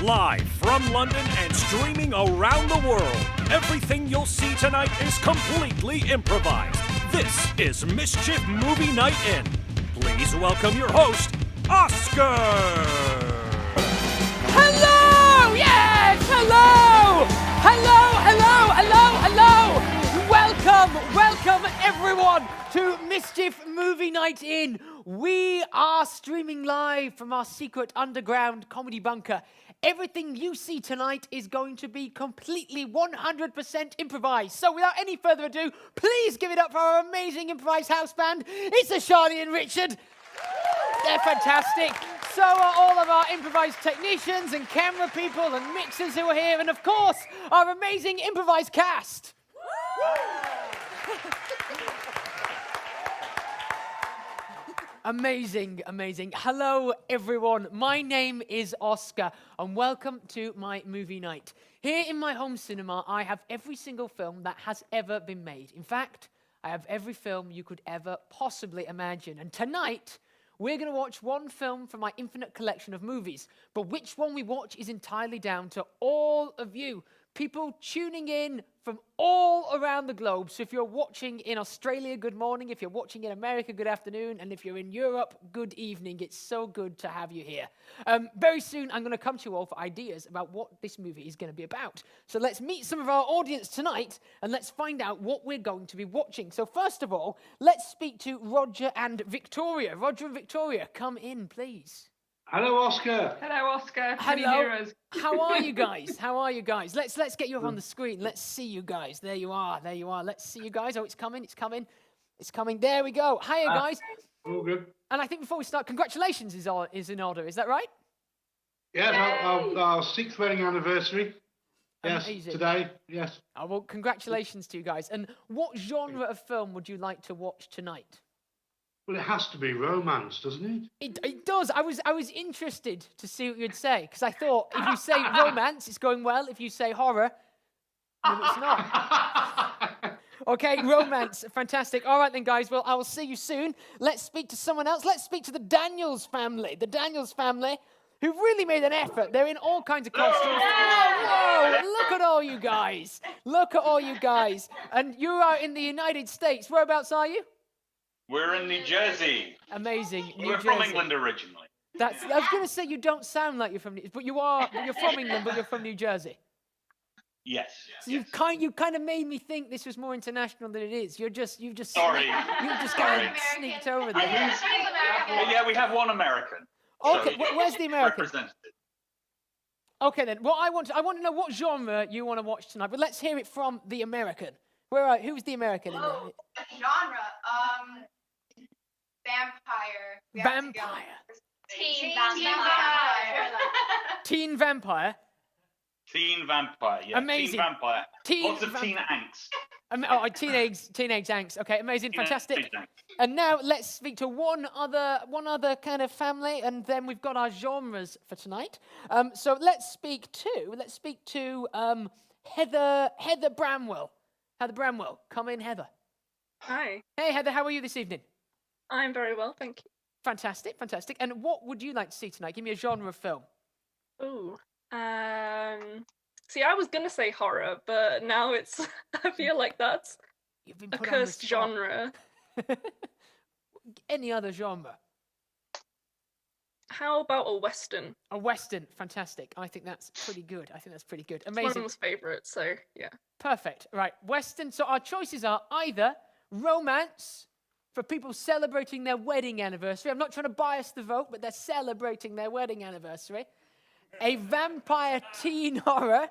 Live from London and streaming around the world, everything you'll see tonight is completely improvised. This is Mischief Movie Night In. Please welcome your host, Oscar! Hello! Yes! Hello! Hello! Welcome everyone to Mischief Movie Night In. We are streaming live from our secret underground comedy bunker. Everything you see tonight is going to be completely 100% improvised. So without any further ado, please give it up for our amazing improvised house band. It's a Charlie and Richard. They're fantastic. So are all of our improvised technicians and camera people and mixers who are here. And of course, our amazing improvised cast. Amazing. Hello, everyone. My name is Oscar, and welcome to my movie night. Here in my home cinema, I have every single film that has ever been made. In fact, I have every film you could ever possibly imagine. And tonight, we're going to watch one film from my infinite collection of movies. But which one we watch is entirely down to all of you. People tuning in from all around the globe. So if you're watching in Australia, good morning. If you're watching in America, good afternoon. And if you're in Europe, good evening. It's so good to have you here. Very soon, I'm going to come to you all for ideas about what this movie is going to be about. So let's meet some of our audience tonight, and let's find out what we're going to be watching. So first of all, let's speak to Roger and Victoria. Roger and Victoria, come in, please. Hello, Oscar. Hello, Oscar. Hello. How are you guys? Let's get you up on the screen. Let's see you guys. There you are. Let's see you guys. Oh, it's coming. There we go. Hiya, guys. All good. And I think before we start, congratulations is in order. Is that right? Yes, our 6th wedding anniversary. Yes, Amazing. Today. Yes. Oh, well, congratulations to you guys. And what genre of film would you like to watch tonight? Well, it has to be romance, doesn't it? It does. I was interested to see what you'd say, because I thought if you say romance, it's going well. If you say horror, then it's not. Okay, romance. Fantastic. All right then, guys. Well, I will see you soon. Let's speak to someone else. Let's speak to the Daniels family. The Daniels family, who really made an effort. They're in all kinds of costumes. Whoa, look at all you guys. And you are in the United States. Whereabouts are you? We're in New Jersey. Amazing. We're from England originally. I was going to say you don't sound like you're from, but you're from England, but you're from New Jersey. Yes. So you kind of made me think this was more international than it is. You've just Sorry. kind of sneaked over there. Yeah, we have one American. Okay, so where's the American? Represented. Okay then. Well, I want to know what genre you want to watch tonight, but let's hear it from the American. Who's the American in there? Genre. Vampire. Teen vampire. Teen vampire. Teen vampire. Yeah. Amazing. Teen vampire. Lots of teen angst. Teenage angst. Okay, amazing, fantastic. Teenage angst. And now let's speak to one other kind of family, and then we've got our genres for tonight. So let's speak to Heather Bramwell. Heather Bramwell, come in, Heather. Hi. Hey, Heather, how are you this evening? I'm very well, thank you. Fantastic. And what would you like to see tonight? Give me a genre of film. Ooh. See, I was gonna say horror, but now it's. I feel like that's You've been a put on the cursed spot. genre. Any other genre? How about a western? A western, fantastic. I think that's pretty good. It's Amazing. one of my favourites, so yeah. Perfect. Right, western. So our choices are either romance for people celebrating their wedding anniversary. I'm not trying to bias the vote, but they're celebrating their wedding anniversary. A vampire teen horror,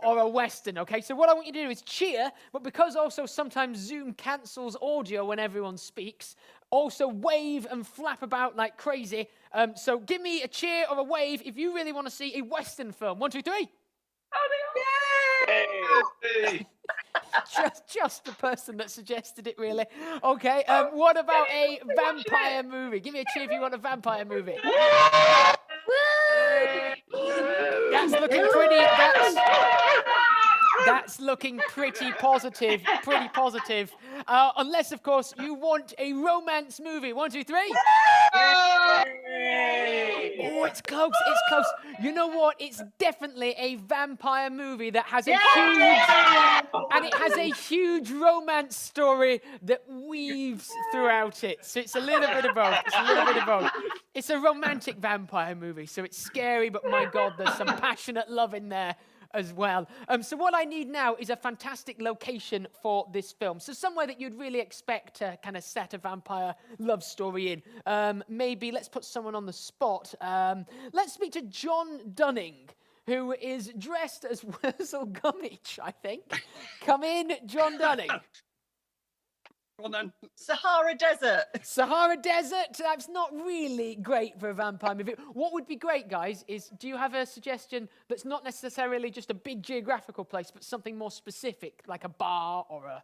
or a western, okay? So what I want you to do is cheer, but because also sometimes Zoom cancels audio when everyone speaks, also wave and flap about like crazy. So give me a cheer or a wave if you really want to see a western film. 1, 2, 3. Hey. Just the person that suggested it, really. Okay, what about a vampire movie? Give me a cheer if you want a vampire movie. That's looking pretty. That's looking pretty positive. Unless, of course, you want a romance movie. 1, 2, 3. Oh, it's close. It's close. You know what? It's definitely a vampire movie that has a huge romance story that weaves throughout it. So it's a little bit of both. It's a romantic vampire movie, so it's scary, but my God, there's some passionate love in there as well. So what I need now is a fantastic location for this film. So somewhere that you'd really expect to kind of set a vampire love story in. Maybe let's put someone on the spot. Let's speak to John Dunning, who is dressed as Wurzel Gummidge, I think. Come in, John Dunning. Well then. Sahara Desert. Sahara Desert, that's not really great for a vampire movie. What would be great, guys, is do you have a suggestion that's not necessarily just a big geographical place, but something more specific, like a bar or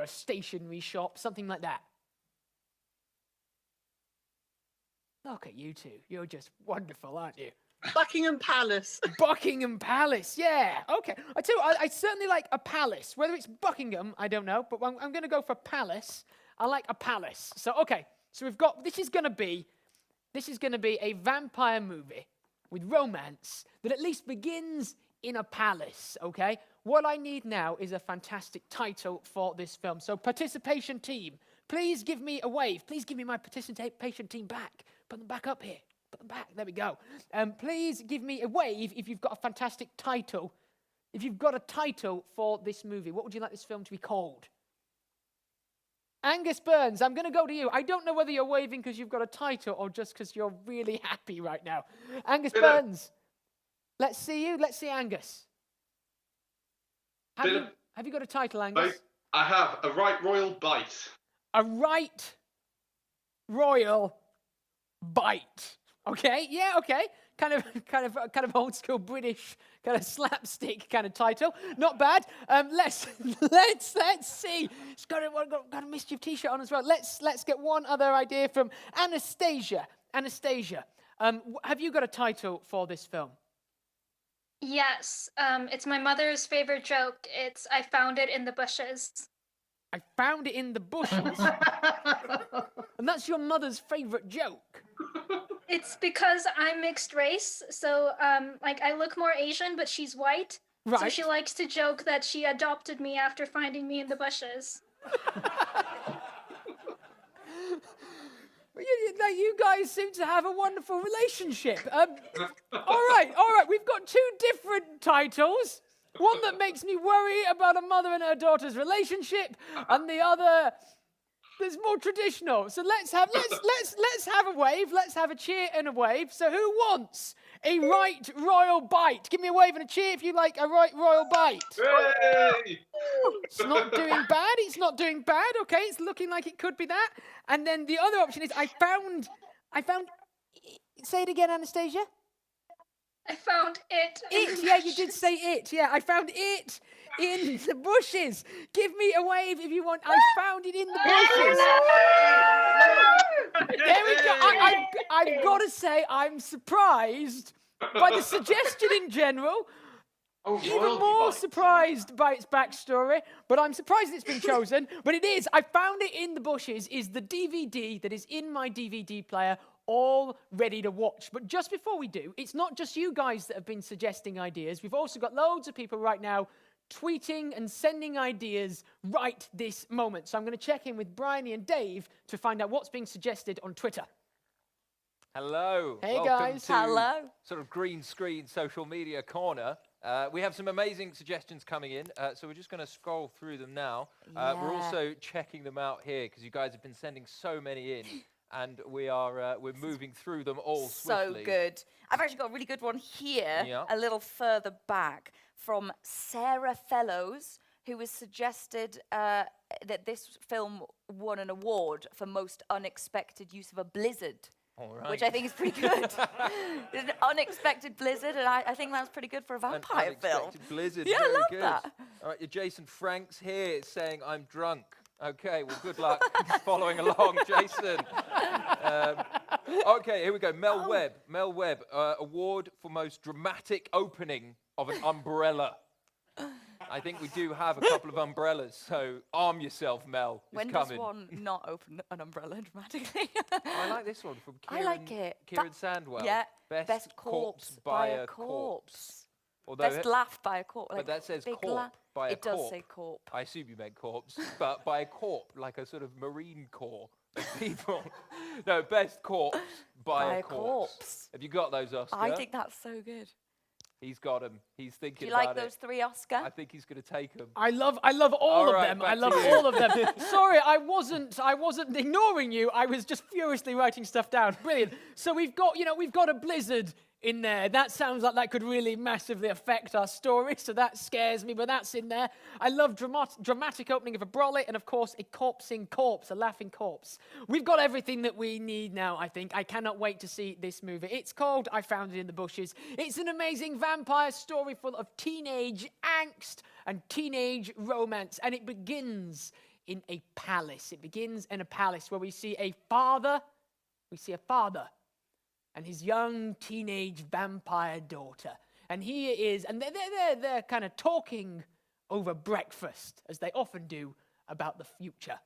a stationery shop, something like that? Look at you two. You're just wonderful, aren't you? Buckingham Palace. Buckingham Palace, yeah. Okay. I tell you what, I certainly like a palace. Whether it's Buckingham, I don't know, but I'm going to go for palace. I like a palace. So, okay. So we've got, this is going to be a vampire movie with romance that at least begins in a palace, okay? What I need now is a fantastic title for this film. So participation team, please give me a wave. Please give me my participation team back. Put them back up here. Put them back. There we go. Please give me a wave if you've got a fantastic title. If you've got a title for this movie, what would you like this film to be called? Angus Burns, I'm going to go to you. I don't know whether you're waving because you've got a title or just because you're really happy right now. Angus Burns, let's see you. Let's see Angus. Have you got a title, Angus? I have A Right Royal Bite. A Right Royal Bite. Okay, yeah, okay. Kind of old school British, kind of slapstick kind of title. Not bad. Let's see. It's got a Mischief T-shirt on as well. Let's get one other idea from Anastasia. Anastasia, have you got a title for this film? Yes, it's my mother's favorite joke. It's I found it in the bushes. I found it in the bushes. And that's your mother's favorite joke. It's because I'm mixed race, so like I look more Asian, but she's white. Right. So she likes to joke that she adopted me after finding me in the bushes. You guys seem to have a wonderful relationship. All right. We've got two different titles. One that makes me worry about a mother and her daughter's relationship, and the other that's more traditional. So let's have a wave. Let's have a cheer and a wave. So who wants a right royal bite? Give me a wave and a cheer if you like a right royal bite. Hey! It's not doing bad. It's not doing bad. Okay, it's looking like it could be that. And then the other option is I found. Say it again, Anastasia. I found it. It, yeah, you did say it. Yeah, I found it in the bushes. Give me a wave if you want. I found it in the bushes. There we go. I've got to say, I'm surprised by the suggestion in general. Even more surprised by its backstory, but I'm surprised it's been chosen. But it is. I found it in the bushes is the DVD that is in my DVD player, all ready to watch. But just before we do, it's not just you guys that have been suggesting ideas. We've also got loads of people right now tweeting and sending ideas right this moment. So I'm going to check in with Bryony and Dave to find out what's being suggested on Twitter. Hello. Hey, welcome guys. To hello. Sort of green screen social media corner. We have some amazing suggestions coming in, so we're just going to scroll through them now. We're also checking them out here because you guys have been sending so many in, and we're moving through them all swiftly. So good. I've actually got a really good one here, a little further back, from Sarah Fellows, who has suggested that this film won an award for most unexpected use of a blizzard. Right. Which I think is pretty good. It's an unexpected blizzard, and I think that's pretty good for a vampire film. Blizzard, yeah, very I love good. that. All right, Jason Franks here saying, I'm drunk. Okay, well, good luck following along, Jason. Okay, here we go. Mel Webb. Mel Webb, award for most dramatic opening of an umbrella. I think we do have a couple of umbrellas, so arm yourself, Mel. It's When coming. does one not open an umbrella dramatically? I like this one from Kieran, I like it. Kieran Sandwell. Yeah. Best corpse by a corpse. Although Best laugh by a corpse. But that says big corp by a It corp. does say corp. I assume you meant corpse, but by a corp, like a sort of marine corps of people. No, best corpse by a corpse. Have you got those, Oscar? I think that's so good. He's got them. He's thinking Do you like about those three, Oscar? I think he's going to take them. I love all of them. I love all of them. Sorry, I wasn't ignoring you. I was just furiously writing stuff down. Brilliant. So we've got a blizzard in there. That sounds like that could really massively affect our story, so that scares me, but that's in there. I love dramatic opening of a brolly, and of course a corpsing corpse, a laughing corpse. We've got everything that we need now, I think. I cannot wait to see this movie. It's called I Found It in the Bushes. It's an amazing vampire story full of teenage angst and teenage romance, and it begins in a palace. It begins in a palace where we see a father and his young teenage vampire daughter. And they're kind of talking over breakfast, as they often do, about the future.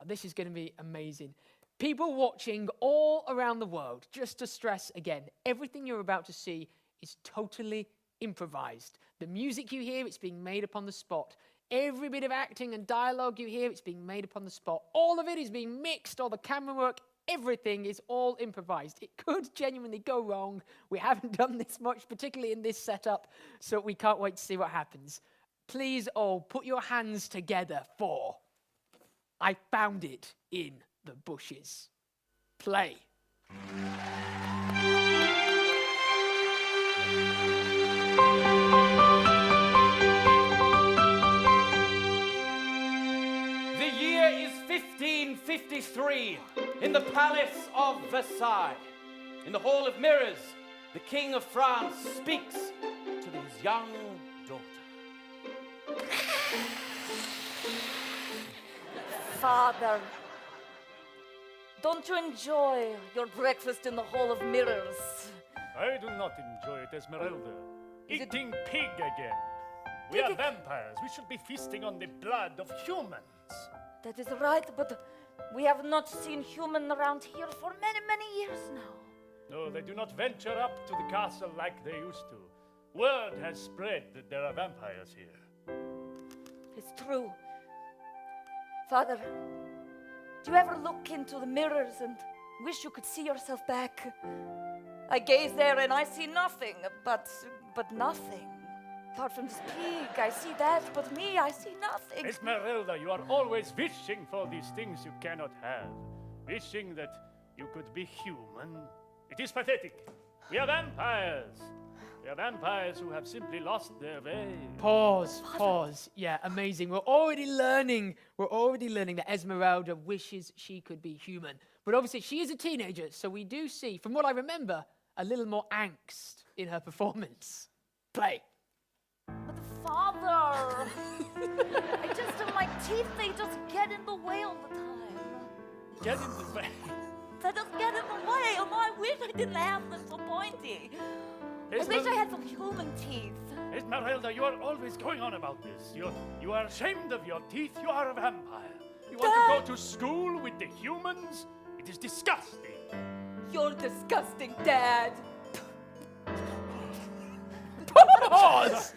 This is going to be amazing. People watching all around the world, just to stress again, everything you're about to see is totally improvised. The music you hear, it's being made upon the spot. Every bit of acting and dialogue you hear, it's being made upon the spot. All of it is being mixed, all the camera work, everything is all improvised. It could genuinely go wrong. We haven't done this much, particularly in this setup, so we can't wait to see what happens. Please all put your hands together for I Found It in the Bushes. Play. The year is 1553 in the Palace of Versailles. In the Hall of Mirrors, the King of France speaks to his young daughter. Father, don't you enjoy your breakfast in the Hall of Mirrors? I do not enjoy it, Esmeralda. Eating pig again. We are vampires. We should be feasting on the blood of humans. That is right, but we have not seen human around here for many, many years now. No, they do not venture up to the castle like they used to. Word has spread that there are vampires here. It's true. Father, do you ever look into the mirrors and wish you could see yourself back? I gaze there and I see nothing, but nothing. Apart from this pig, I see that, but me, I see nothing. Esmeralda, you are always wishing for these things you cannot have. Wishing that you could be human. It is pathetic. We are vampires. We are vampires who have simply lost their way. Pause. Yeah, amazing. We're already learning that Esmeralda wishes she could be human. But obviously, she is a teenager, so we do see, from what I remember, a little more angst in her performance. Play. But Father, my teeth, they just get in the way all the time. Get in the way? They just get in the way, and I wish I didn't have them so pointy. I wish I had some human teeth. Esmeralda, you are always going on about this. You are ashamed of your teeth. You are a vampire. You want to go to school with the humans? It is disgusting. You're disgusting, Dad. Pause!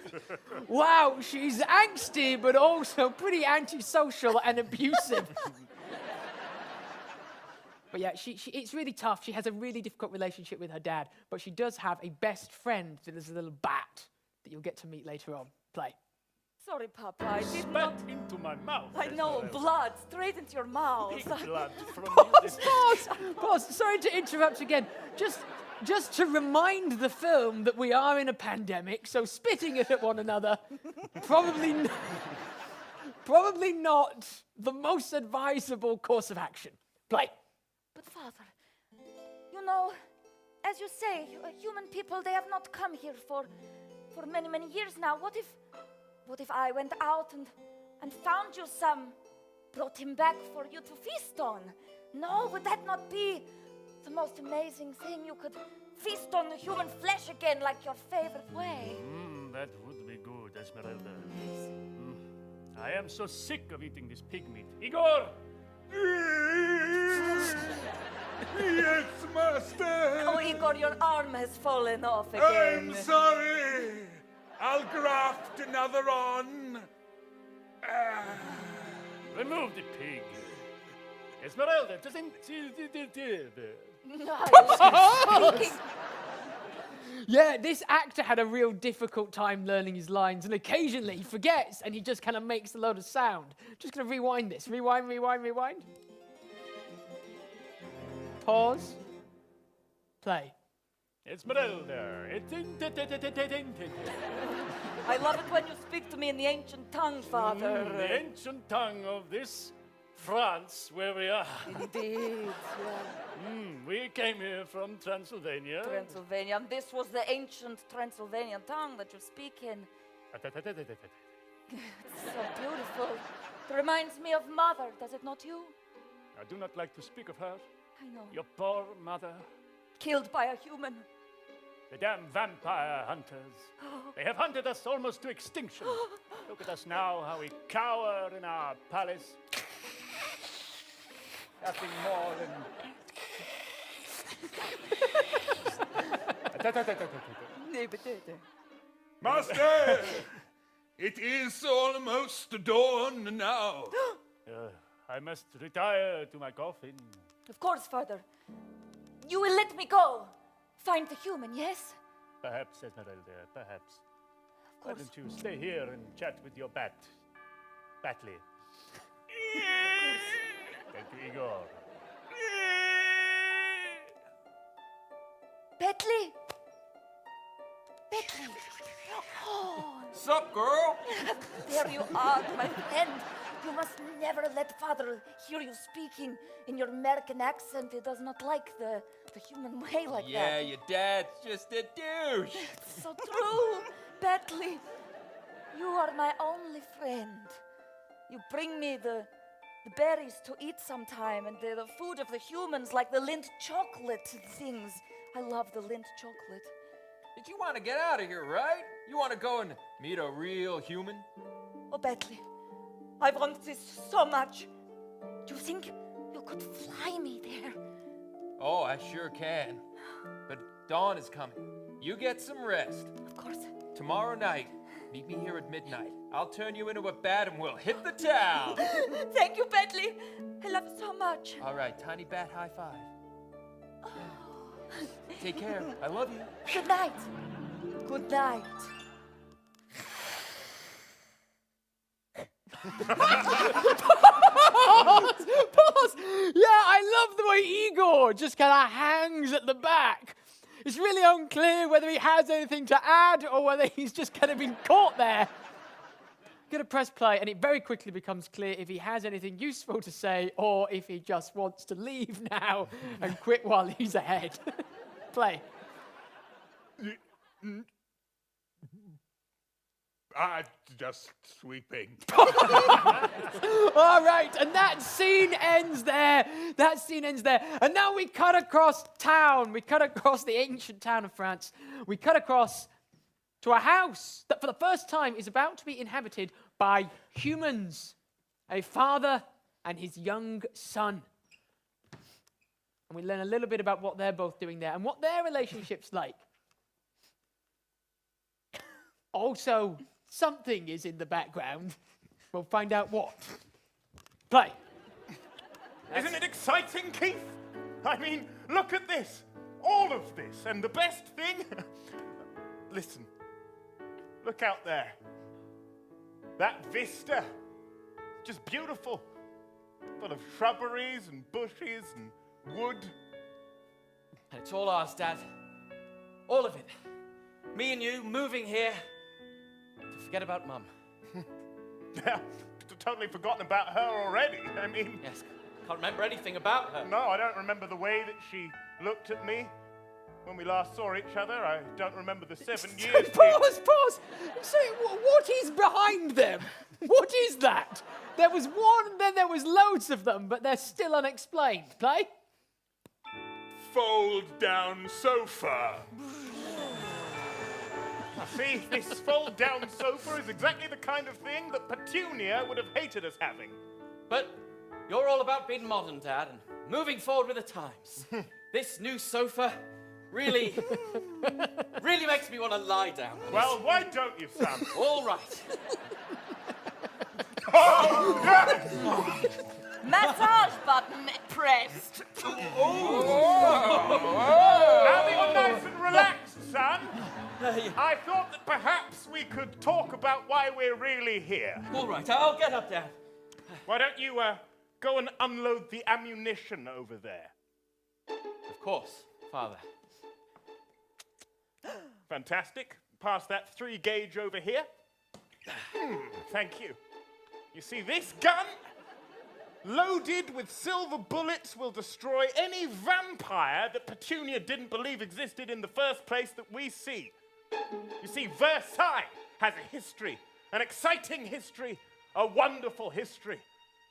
Wow, she's angsty, but also pretty antisocial and abusive. But yeah, it's really tough. She has a really difficult relationship with her dad, but she does have a best friend that is a little bat that you'll get to meet later on. Play. Sorry, Papa, I did Spat not... into my mouth. I know, blood, straight into your mouth. Big blood from Pause. Sorry to interrupt again. Just to remind the film that we are in a pandemic, so spitting it at one another, probably not the most advisable course of action. Play. But Father, you know, as you say, human people, they have not come here for many, many years now. What if I went out and found you some, brought him back for you to feast on? No, would that not be the most amazing thing? You could feast on human flesh again like your favorite way. that would be good, Esmeralda. I am so sick of eating this pig meat. Igor! Yes, master! Oh, Igor, your arm has fallen off again. I'm sorry! I'll graft another on. Remove the pig. Esmeralda, doesn't... Niall, Yeah, this actor had a real difficult time learning his lines, and occasionally he forgets, and he just kind of makes a load of sound. Just going to rewind this. Rewind. Pause. Play. Esmeralda. I love it when you speak to me in the ancient tongue, Father. The ancient tongue of this France, where we are. Indeed, We came here from Transylvania. Transylvania, and this was the ancient Transylvanian tongue that you speak in. It's so beautiful. It reminds me of Mother, does it not you? I do not like to speak of her. I know. Your poor mother. Killed by a human. The damn vampire hunters. They have hunted us almost to extinction. Look at us now, how we cower in our palace. Nothing more than... Master! It is almost dawn now. I must retire to my coffin. Of course, Father. You will let me go. Find the human, yes? Perhaps, Esmeralda, perhaps. Of Why course. don't you stay here and chat with your Batley? Thank you, Igor. Batley! Batley! Oh. Sup, girl? There you are, my friend. You must never let Father hear you speaking in your American accent. He does not like the human way like that. Yeah, your dad's just a douche. It's so true, Batley. You are my only friend. You bring me the berries to eat sometime and the food of the humans, like the Lindt chocolate things. I love the Lindt chocolate. Did you want to get out of here, right? You want to go and meet a real human? Oh, Batley, I want this so much. Do you think you could fly me there? Oh, I sure can. But dawn is coming. You get some rest. Of course. Tomorrow night, meet me here at midnight. I'll turn you into a bat and we'll hit the town. Thank you, Batley. I love you so much. All right, tiny bat high five. Take care. I love you. Good night. Good night. Pause! Yeah, I love the way Igor just kind of hangs at the back. It's really unclear whether he has anything to add or whether he's just kind of been caught there. I'm going to press play, and it very quickly becomes clear if he has anything useful to say or if he just wants to leave now and quit while he's ahead. Play. Just sweeping. All right, and that scene ends there. And now we cut across town. We cut across the ancient town of France. We cut across to a house that for the first time is about to be inhabited by humans. A father and his young son. And we learn a little bit about what they're both doing there and what their relationship's like. Also, something is in the background. We'll find out what. Play. Isn't it exciting, Keith? I mean, look at this. All of this. And the best thing... Listen. Look out there. That vista. Just beautiful. Full of shrubberies and bushes and wood. And it's all ours, Dad. All of it. Me and you moving here to forget about Mum. Yeah, totally forgotten about her already. I mean... Yes, can't remember anything about her. No, I don't remember the way that she looked at me when we last saw each other. I don't remember the 7 years... Pause! So, what is behind them? What is that? There was one, then there was loads of them, but they're still unexplained. Play? Fold down sofa. See, this fold-down sofa is exactly the kind of thing that Petunia would have hated us having. But you're all about being modern, Dad, and moving forward with the times. This new sofa really makes me want to lie down. Well, why don't you, Sam? All right. Oh, yes! Massage button pressed. Now that you're nice and relaxed, son, I thought that perhaps we could talk about why we're really here. All right, I'll get up, Dad. Why don't you go and unload the ammunition over there? Of course, Father. Fantastic. Pass that 3-gauge over here. Thank you. You see, this gun, loaded with silver bullets, will destroy any vampire that Petunia didn't believe existed in the first place that we see. You see, Versailles has a history, an exciting history, a wonderful history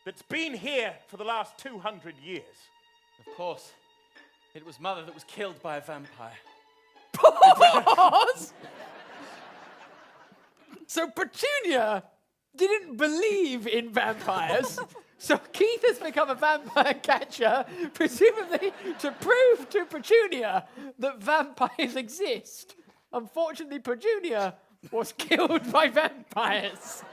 that's been here for the last 200 years. Of course. It was Mother that was killed by a vampire. Pause! So Petunia didn't believe in vampires, so Keith has become a vampire catcher, presumably to prove to Petunia that vampires exist. Unfortunately, Petunia was killed by vampires.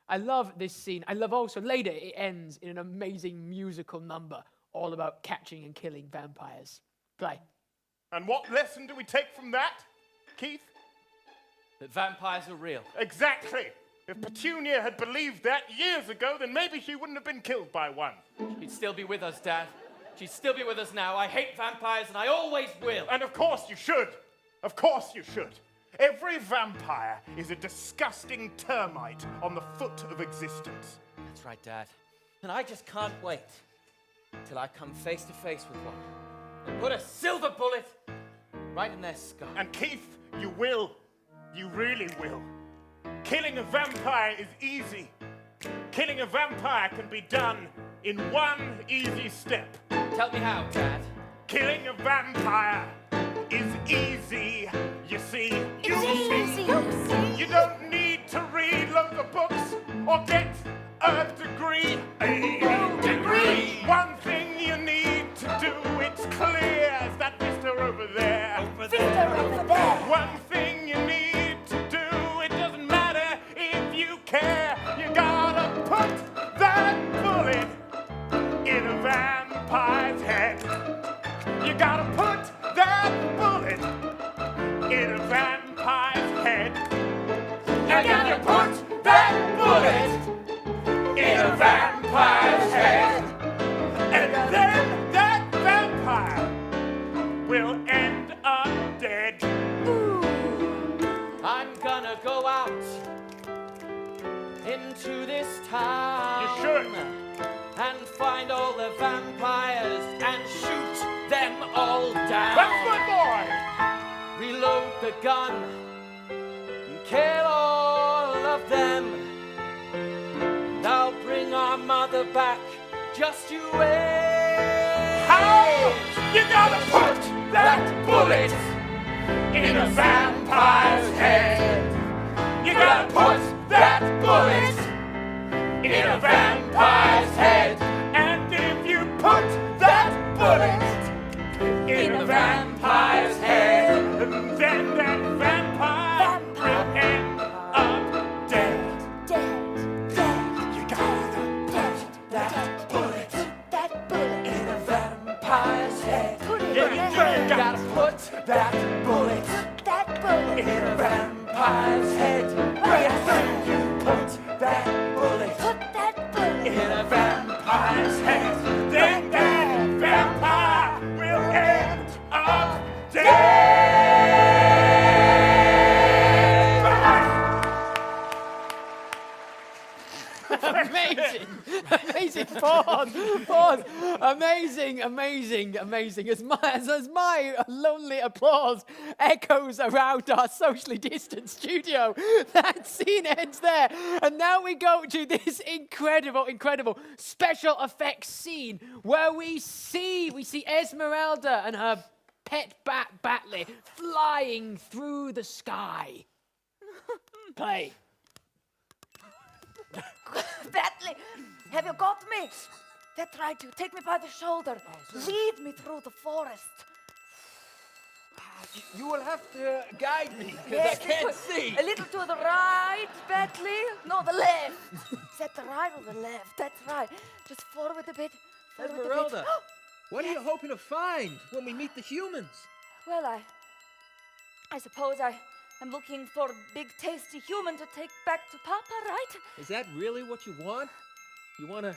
I love this scene. I love also later it ends in an amazing musical number all about catching and killing vampires. Play. And what lesson do we take from that, Keith? That vampires are real. Exactly. If Petunia had believed that years ago, then maybe she wouldn't have been killed by one. She'd still be with us, Dad. She'd still be with us now. I hate vampires, and I always will. And of course you should. Of course you should. Every vampire is a disgusting termite on the foot of existence. That's right, Dad. And I just can't wait till I come face to face with one and put a silver bullet right in their skull. And Keith, you will. You really will. Killing a vampire is easy. Killing a vampire can be done in one easy step. Tell me how, Dad. Killing a vampire is easy. You see, you don't need to read loads of books or get a degree. One thing you need to do, it's clear as that vista over there. One thing you need to do, it doesn't matter if you care. You gotta put that bullet in a vampire's head. You gotta put that bullet in a vampire's head. You gotta put that bullet in a vampire's head. And then that vampire will end up dead. I'm gonna go out into this town. You should. And find all the vampires and shoot them all down. That's my boy! Reload the gun and kill all of them. And I'll bring our mother back, just you wait. How? You gotta put that bullet in a vampire's head. You gotta put that bullet in a vampire's head. And if you put that bullet in a vampire's head, then that vampire will end up dead. You gotta put that bullet in a vampire's head. You gotta put that bullet in a vampire's head. Yes, you put that bullet in a vampire's head. Then that vampire will end up dead. Amazing, amazing, pause, amazing. As my lonely applause echoes around our socially distant studio, that scene ends there. And now we go to this incredible special effects scene where we see Esmeralda and her pet bat Batley flying through the sky. Play. Batley, have you got me? That's right, you take me by the shoulder. Lead me through the forest. You will have to guide me, because I can't see. A little to the right, Batley. No, the left. Is that the right or the left? That's right. Just forward a bit. Esmeralda, what are you hoping to find when we meet the humans? Well, I suppose I'm looking for a big, tasty human to take back to Papa, right? Is that really what you want? You want to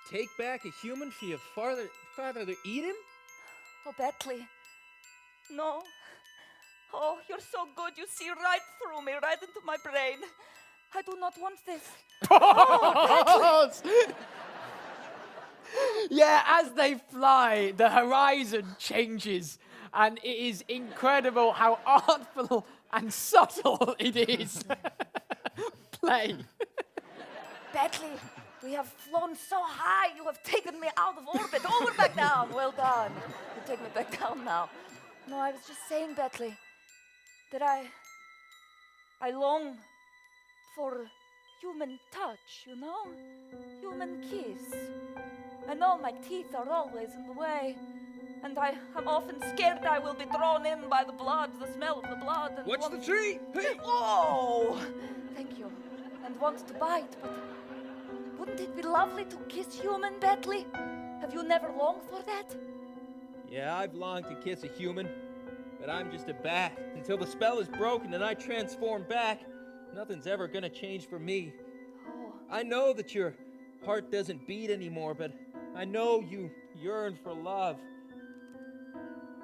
take back a human for your father to eat him? Oh, Batley. No. Oh, you're so good. You see right through me, right into my brain. I do not want this. Oh, yeah, as they fly, the horizon changes, and it is incredible how artful and subtle it is. Play. Batley, we have flown so high, you have taken me out of orbit. Over back down. Well done. You take me back down now. No, I was just saying, Batley, that I long for human touch, you know? Human kiss. I know my teeth are always in the way, and I'm often scared I will be drawn in by the blood, the smell of the blood. And watch the tree! Hey. Oh! Thank you. And want to bite, but wouldn't it be lovely to kiss human, Batley? Have you never longed for that? Yeah, I've longed to kiss a human, but I'm just a bat. Until the spell is broken and I transform back, nothing's ever gonna change for me. Oh. I know that your heart doesn't beat anymore, but I know you yearn for love.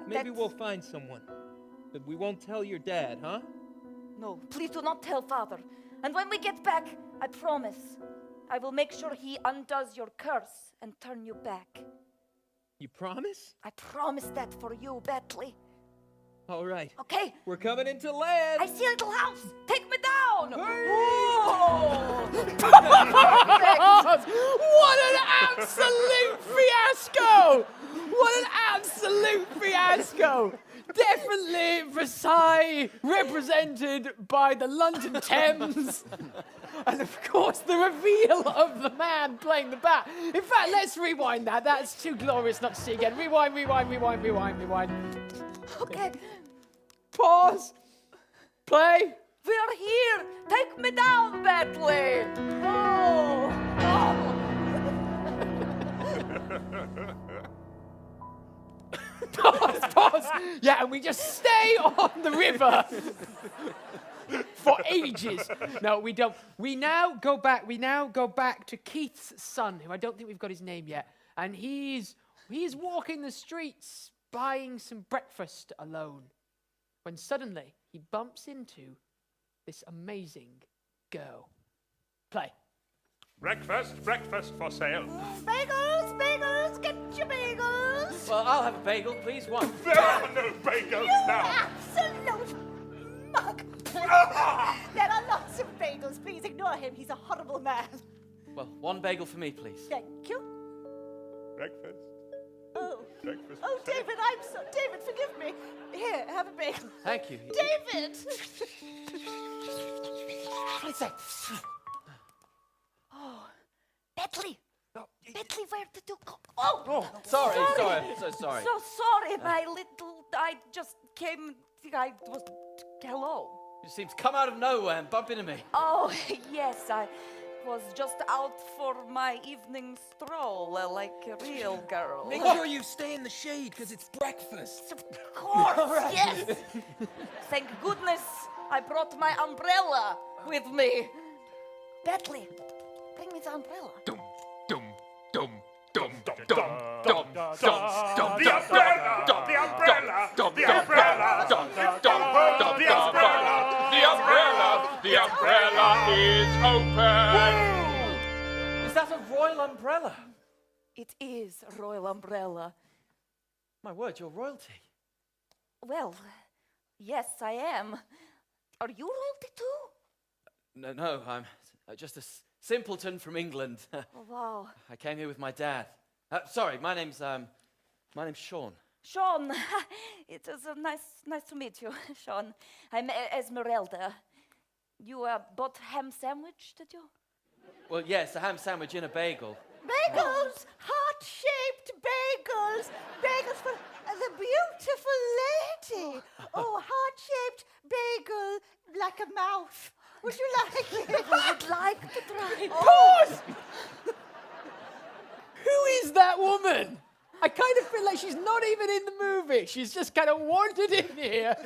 Maybe we'll find someone, but we won't tell your dad, huh? No, please do not tell Father. And when we get back, I promise, I will make sure he undoes your curse and turn you back. You promise? I promise that for you, Batley. All right. Okay. We're coming into land. I see a little house. Take me down. Whoa! What an absolute fiasco! What an absolute fiasco! Definitely Versailles, represented by the London Thames. And of course, the reveal of the man playing the bat. In fact, let's rewind that. That's too glorious not to see again. Rewind. Okay. Pause. Play. We are here. Take me down, Batley. Pause. Yeah, and we just stay on the river for ages. No, we don't. We now go back to Keith's son, who I don't think we've got his name yet, and he's walking the streets buying some breakfast alone, when suddenly he bumps into this amazing girl. Play. Breakfast for sale. Bagels, get your bagels. Well, I'll have a bagel, please. One. There are no bagels now. Absolute mug. There are lots of bagels. Please ignore him. He's a horrible man. Well, one bagel for me, please. Thank you. Breakfast. Oh. Breakfast. Oh, David, David, forgive me. Here, have a bagel. Thank you. David. What's that? Oh, Batley. Batley, where did you go? Oh, sorry. So sorry. So sorry, my little. I just came. I was. Hello. You seem to come out of nowhere and bump into me. Oh, yes, I was just out for my evening stroll, like a real girl. Make sure you stay in the shade, because it's breakfast. Of course, yes. Thank goodness I brought my umbrella with me. Batley, bring me the umbrella. The umbrella is open. Is that a royal umbrella? It is a royal umbrella. My word, you're royalty. Well, yes, I am. Are you royalty too? No, I'm just a simpleton from England. Oh, wow. I came here with my dad. Sorry, my name's Sean. Sean, it is nice to meet you, Sean. I'm Esmeralda. You bought ham sandwich, did you? Well, yes, a ham sandwich in a bagel. Bagels! Heart-shaped bagels! Bagels for the beautiful lady! Oh, heart-shaped bagel like a mouth. Would you like it? I would like to try. Pause! Who is that woman? I kind of feel like she's not even in the movie. She's just kind of wandered in here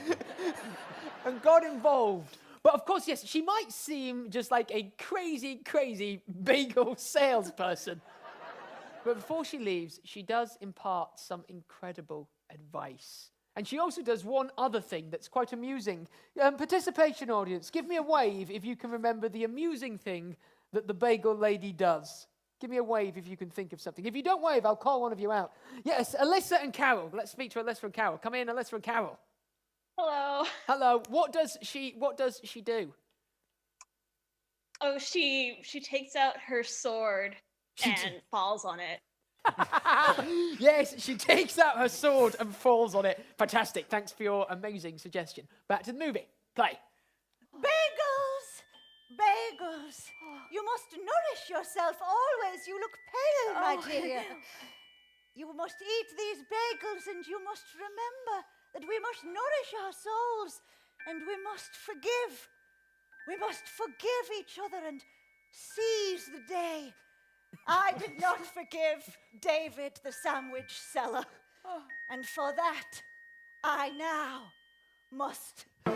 and got involved. But of course, yes, she might seem just like a crazy, crazy bagel salesperson. But before she leaves, she does impart some incredible advice. And she also does one other thing that's quite amusing. Participation audience, give me a wave if you can remember the amusing thing that the bagel lady does. Give me a wave if you can think of something. If you don't wave, I'll call one of you out. Yes, Alyssa and Carol. Let's speak to Alyssa and Carol. Come in, Alyssa and Carol. Hello. Hello. What does she do? Oh, she takes out her sword and falls on it. Yes, she takes out her sword and falls on it. Fantastic. Thanks for your amazing suggestion. Back to the movie. Play. Bagels! Bagels! You must nourish yourself always. You look pale, my dear. You must eat these bagels, and you must remember that we must nourish our souls, and we must forgive. We must forgive each other and seize the day. I did not forgive David the sandwich seller, and for that, I now must die!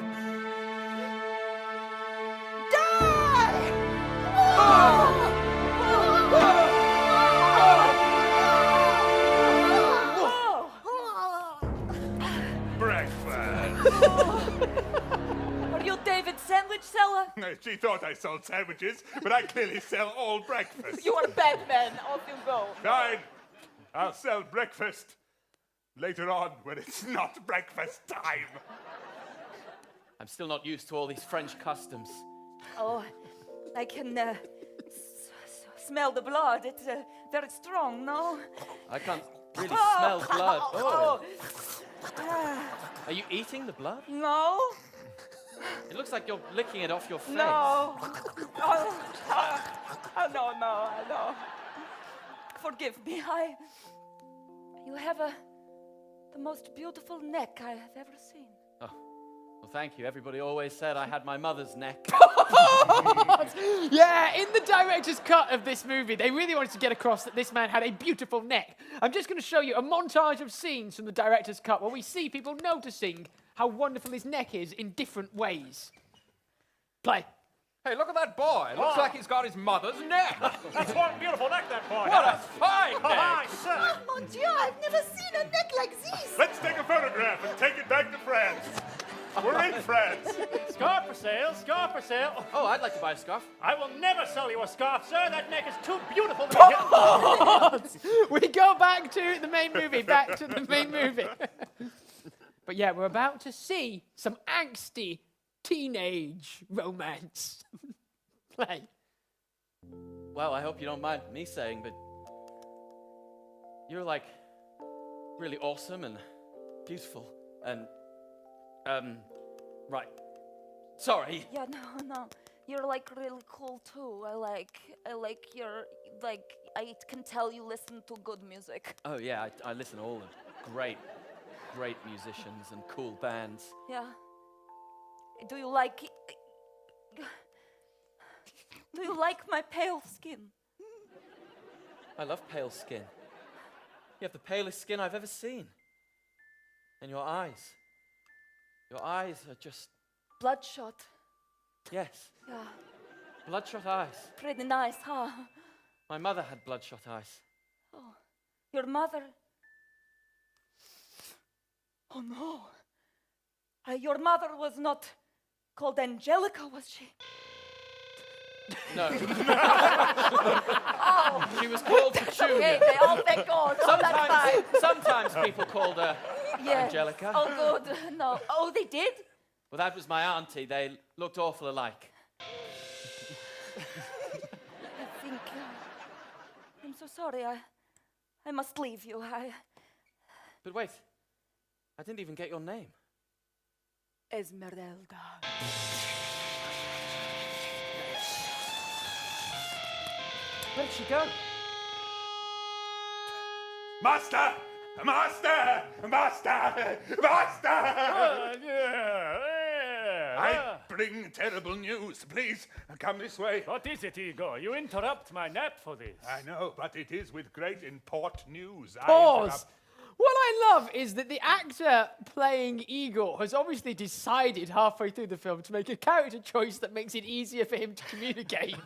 Breakfast! Are you David sandwich seller? She thought I sold sandwiches, but I clearly sell all breakfast. You are Batman. Off you go. Fine. I'll sell breakfast later on when it's not breakfast time. I'm still not used to all these French customs. Oh, I can smell the blood. It's very strong, no? I can't really smell blood. Oh. Are you eating the blood? No. It looks like you're licking it off your face. No. No. Forgive me. You have the most beautiful neck I have ever seen. Oh, well, thank you. Everybody always said I had my mother's neck. Yeah, in the director's cut of this movie, they really wanted to get across that this man had a beautiful neck. I'm just going to show you a montage of scenes from the director's cut where we see people noticing how wonderful his neck is in different ways. Play. Hey, look at that boy. Looks like he's got his mother's neck. That's one beautiful neck, that boy. What a fine neck. Hi, sir. Oh, mon Dieu, I've never seen a neck like this. Let's take a photograph and take it back to France. We're in France. Scarf for sale, scarf for sale. Oh, I'd like to buy a scarf. I will never sell you a scarf, sir. That neck is too beautiful to be We go back to the main movie, But yeah, we're about to see some angsty teenage romance. Play. Well, I hope you don't mind me saying, but you're like really awesome and beautiful and right. Sorry. Yeah, no. You're like really cool too. I like your I can tell you listen to good music. Oh yeah, I listen to all the great musicians and cool bands. Yeah. Do you like my pale skin? I love pale skin. You have the palest skin I've ever seen. And your eyes. Your eyes are just... Bloodshot. Yes. Yeah. Bloodshot eyes. Pretty nice, huh? My mother had bloodshot eyes. Oh, your mother? Oh no. Your mother was not called Angelica, was she? No. Oh. She was called Petunia. Okay, thank God. Sometimes people called her Angelica. Oh, good. No. Oh, they did? Well, that was my auntie. They looked awful alike. I think... I'm so sorry. I must leave you. But wait. I didn't even get your name. Esmeralda. Where did she go? Master! Master! Master! Master! I bring terrible news. Please, come this way. What is it, Igor? You interrupt my nap for this. I know, but it is with great import news. Pause. What I love is that the actor playing Igor has obviously decided halfway through the film to make a character choice that makes it easier for him to communicate.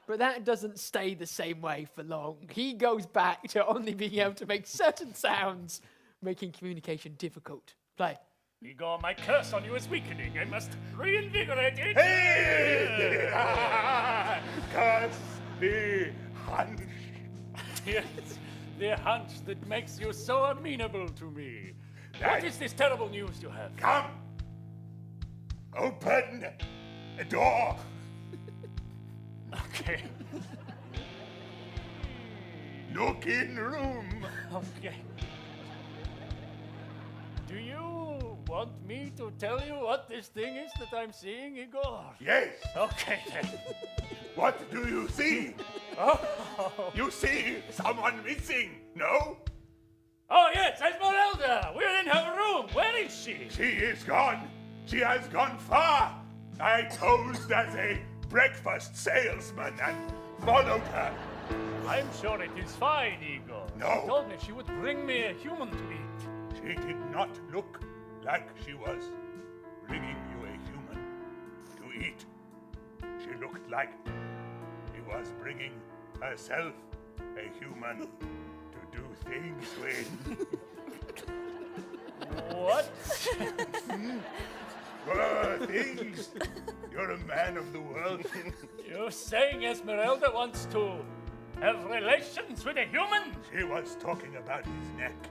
But that doesn't stay the same way for long. He goes back to only being able to make certain sounds, making communication difficult. Play. Igor, my curse on you is weakening. I must reinvigorate it. Hey! Curse the hunch. Yes, the hunch that makes you so amenable to me. What is this terrible news you have? Come! Open the door! Okay. Look in room. Okay. Do you want me to tell you what this thing is that I'm seeing, Igor? Yes. Okay then. What do you see? Oh. You see someone missing, no? Oh yes, Esmeralda! We're in her room. Where is she? She is gone. She has gone far. I posed as a breakfast salesman and followed her. I'm sure it is fine, Igor. No. She told me she would bring me a human to eat. She did not look like she was bringing you a human to eat. She looked like she was bringing herself a human to do things with. What? Things. You're a man of the world. You're saying Esmeralda wants to have relations with a human? She was talking about his neck.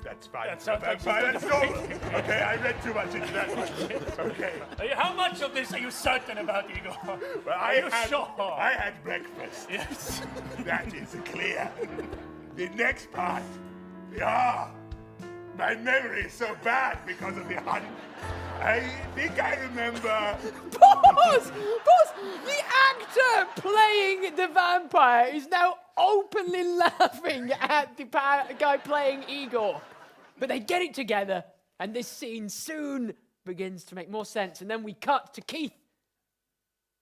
That's fine. That sounds like That's normal. Okay, I read too much into that one. Okay. How much of this are you certain about, Igor? Well, Are you sure? I had breakfast. Yes. That is clear. The next part. Yeah. My memory is so bad because of the hunt. I think I remember. Pause! Pause! The actor playing the vampire is now openly laughing at the guy playing Igor. But they get it together, and this scene soon begins to make more sense. And then we cut to Keith,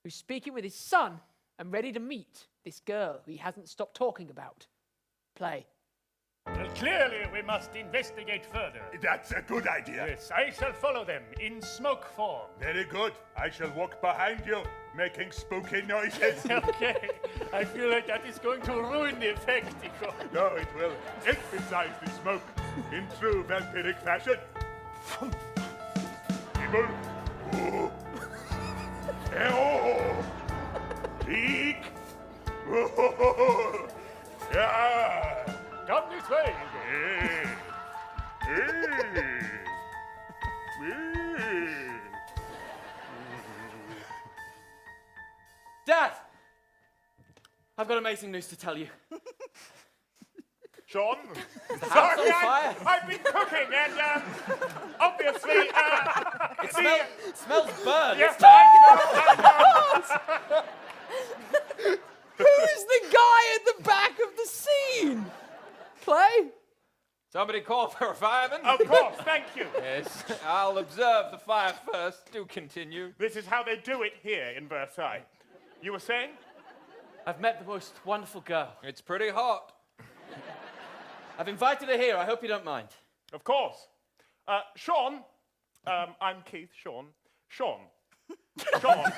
who's speaking with his son and ready to meet this girl who he hasn't stopped talking about. Play. Well, clearly we must investigate further. That's a good idea. Yes, I shall follow them in smoke form. Very good. I shall walk behind you, making spooky noises. Okay. I feel like that is going to ruin the effect, Igor. No, it will emphasize the smoke in true vampiric fashion. People. Ooh. Oh. Peek. Oh. Yeah. Come this way. Dad! I've got amazing news to tell you. Sean? Sorry, I've been cooking and obviously it smells burnt. Yes, I know. Who is the guy at the back of the scene? Play. Somebody call for a fireman? Of course, thank you. Yes, I'll observe the fire first. Do continue. This is how they do it here in Versailles. You were saying? I've met the most wonderful girl. It's pretty hot. I've invited her here. I hope you don't mind. Of course. Sean, I'm Keith, Sean. Sean. Sean.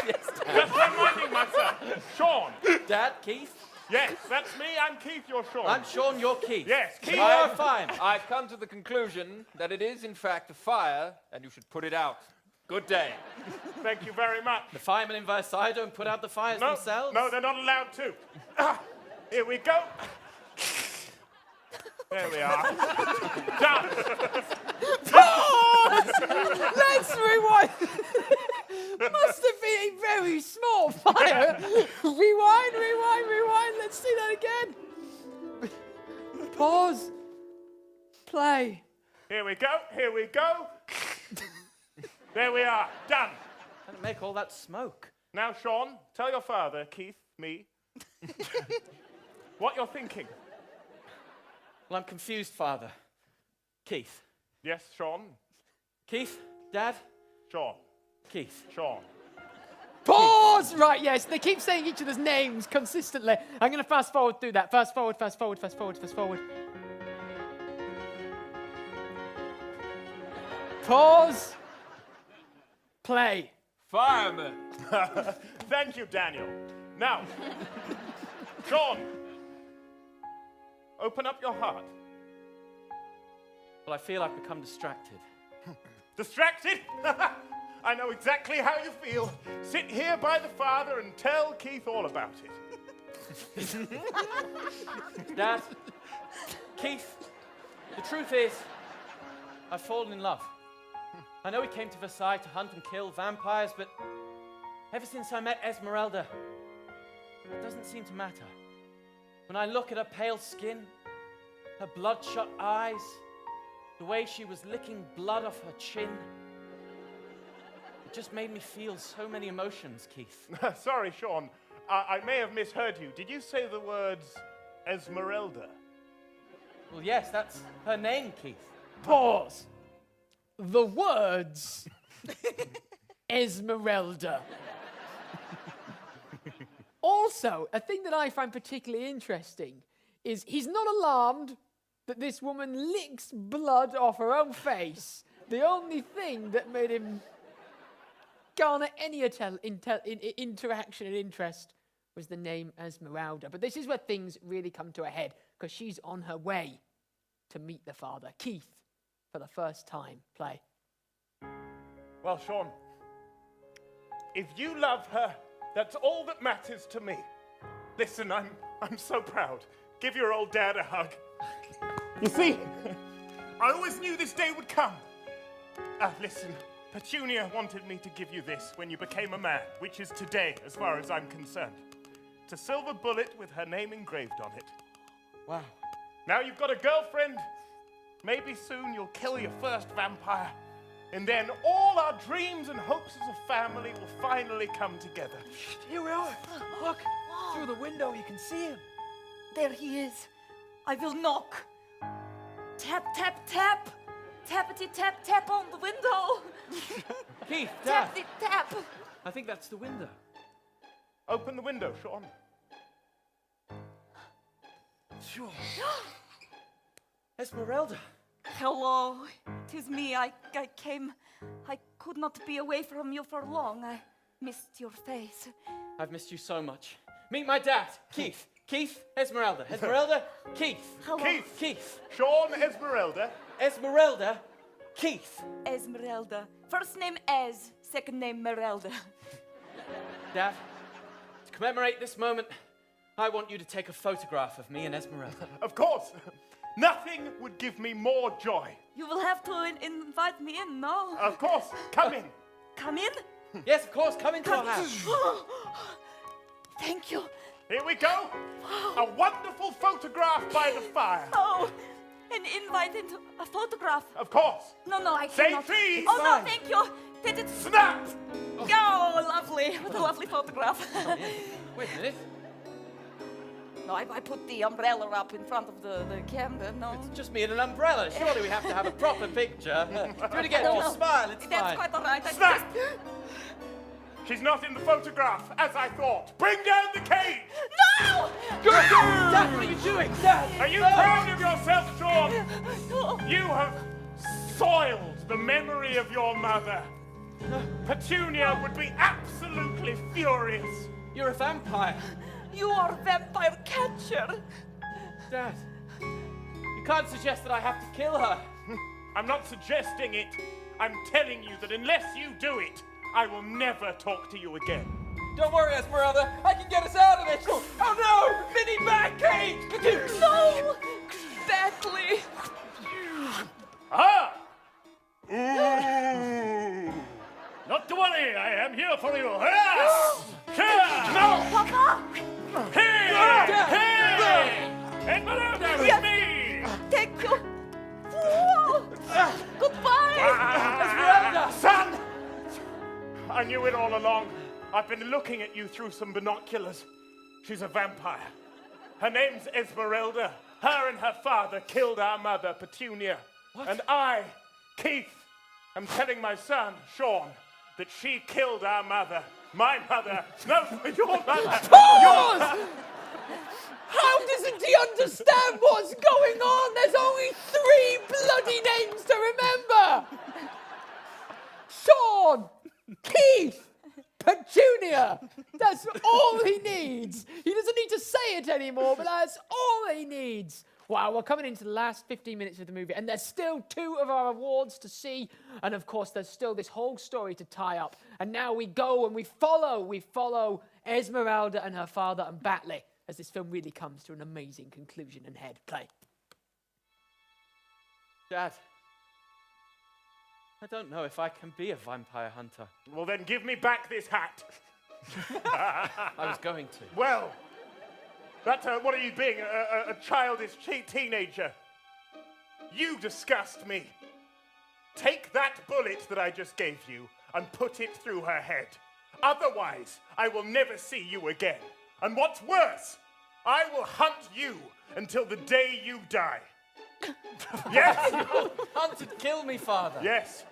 Yes, Dad. Just reminding myself. Sean. Dad, Keith? Yes, that's me. I'm Keith, you're Sean. I'm Sean, you're Keith. Yes, Keith. You are fine. I've come to the conclusion that it is, in fact, a fire, and you should put it out. Good day. Thank you very much. The firemen in Versailles don't put out the fires themselves? No, they're not allowed to. Here we go. There we are. Done. Pause! Let's rewind. Must have been a very small fire. Rewind. Let's see that again. Pause. Play. Here we go. Here we go. There we are. Done. How did it make all that smoke? Now, Sean, tell your father, Keith, me, what you're thinking. Well, I'm confused, Father. Keith. Yes, Sean. Keith? Dad? Sean. Keith. Sean. Pause! Right, yes, they keep saying each other's names consistently. I'm going to fast forward through that. Fast forward, fast forward, fast forward, fast forward. Pause. Play. Fireman. Thank you, Daniel. Now, Sean, open up your heart. Well, I feel I've become distracted. Distracted? I know exactly how you feel. Sit here by the father and tell Keith all about it. Dad, Keith, the truth is, I've fallen in love. I know we came to Versailles to hunt and kill vampires, but ever since I met Esmeralda, it doesn't seem to matter. When I look at her pale skin, her bloodshot eyes, the way she was licking blood off her chin, it just made me feel so many emotions, Keith. Sorry, Sean. I may have misheard you. Did you say the words Esmeralda? Well, yes, that's her name, Keith. Pause. The words Esmeralda. Also, a thing that I find particularly interesting is he's not alarmed that this woman licks blood off her own face. The only thing that made him garner any interaction and interest was the name Esmeralda. But this is where things really come to a head, because she's on her way to meet the father. Keith, for the first time, play. Well, Sean, if you love her, that's all that matters to me. Listen, I'm so proud. Give your old dad a hug. You see, I always knew this day would come. Listen, Petunia wanted me to give you this when you became a man, which is today, as far as I'm concerned. It's a silver bullet with her name engraved on it. Wow. Now you've got a girlfriend. Maybe soon you'll kill your first vampire. And then all our dreams and hopes as a family will finally come together. Here we are. Look, through the window you can see him. There he is. I will knock. Tap, tap, tap. Tappity, tap, tap on the window. Keith, Dad. Tappity, tap. I think that's the window. Open the window, Sean. Sure. Esmeralda. Hello, 'tis me. I came. I could not be away from you for long. I missed your face. I've missed you so much. Meet my dad, Keith. Keith, Esmeralda. Esmeralda, Keith. Hello. Keith. Sean, Esmeralda. Esmeralda, Keith. Esmeralda. First name Ez, second name Merelda. Dad, to commemorate this moment, I want you to take a photograph of me and Esmeralda. Of course. Nothing would give me more joy. You will have to invite me in, no? Of course. Come in. Come in? Yes, of course. Come into our house. Thank you. Here we go. A wonderful photograph by the fire. Oh, an invite into a photograph. Of course. No, I Say cannot. cheese. Oh, no, thank you. Did it snap? Oh, lovely. What a lovely photograph. Oh, yeah. Wait a minute. No, I put the umbrella up in front of the camera, no. It's just me and an umbrella. Surely we have to have a proper picture. Do it again. No, Just smile. It's That's fine. quite all right. Snap! She's not in the photograph, as I thought. Bring down the cage! No! Dad, what are you doing? Dad! Are you proud of yourself, Sean? No. You have soiled the memory of your mother. Petunia would be absolutely furious. You're a vampire. You are a vampire catcher. Dad, you can't suggest that I have to kill her. I'm not suggesting it. I'm telling you that unless you do it, I will never talk to you again. Don't worry, Esmeralda. I can get us out of this. Oh no! Mini Batcave! No! Badly. Ah! Ooh! Not to worry, I am here for you. No! Papa! Hey! Hey! Esmeralda, with me! I knew it all along. I've been looking at you through some binoculars. She's a vampire. Her name's Esmeralda. Her and her father killed our mother, Petunia. What? And I, Keith, am telling my son, Sean, that she killed our mother. My mother. No, your mother. Pause! How doesn't he understand what's going on? There's only 3 bloody names to remember. Sean, Keith, Petunia. That's all he needs. He doesn't need to say it anymore, but that's all he needs. Wow, we're coming into the last 15 minutes of the movie, and there's still 2 of our awards to see, and of course there's still this whole story to tie up. And now we go and we follow Esmeralda and her father and Batley as this film really comes to an amazing conclusion and head. Play. Dad, I don't know if I can be a vampire hunter. Well, then give me back this hat. I was going to. Well, that's what are you being, a childish teenager? You disgust me. Take that bullet that I just gave you and put it through her head. Otherwise, I will never see you again. And what's worse, I will hunt you until the day you die. Yes? Hunt and kill me, Father. Yes.